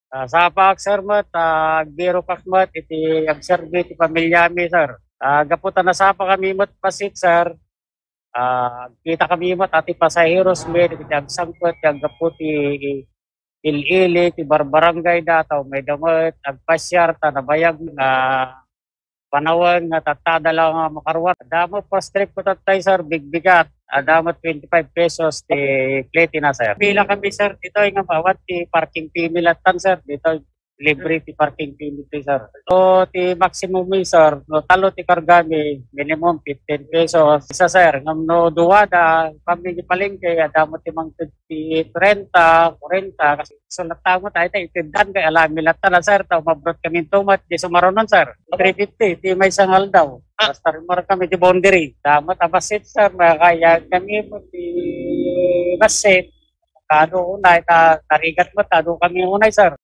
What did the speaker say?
Sa sir mo, biro kakmat, iti agserbi ti pamilyami sir. Gaputan na sapa kami mo't pasit sir. Kita kami mo't ati pasaheros med, iti agsangkot, yung gaputi ilili, ti barbarangay dataw, may damot, agpasyar, tanabayag, panawag nga tatada lang nga makarwat. Adamo pa strip ko tatay sir, bigbigat. Adamo 25 pesos ti plate na sir. Pila kami sir, dito nga bawat ti parking fee milatan sir. Dito libre ti parking fee dito sir. So ti maximum mi sir, no talo ti kargami, minimum 15 pesos. Isa sir, ngam no duwada, kami di palengke, adamo ti mang ti 30, 40, kasi sulat tamo tayo tayo itindan kay alam milatan na sir, tao mabrot kami tumat, di sumaronon sir. 350, di may sangal daw. Basta rin kami di boundary. Damat abasit sir, kaya kami mo di basit. Kano unay, tarigat mo, tado kami unay sir.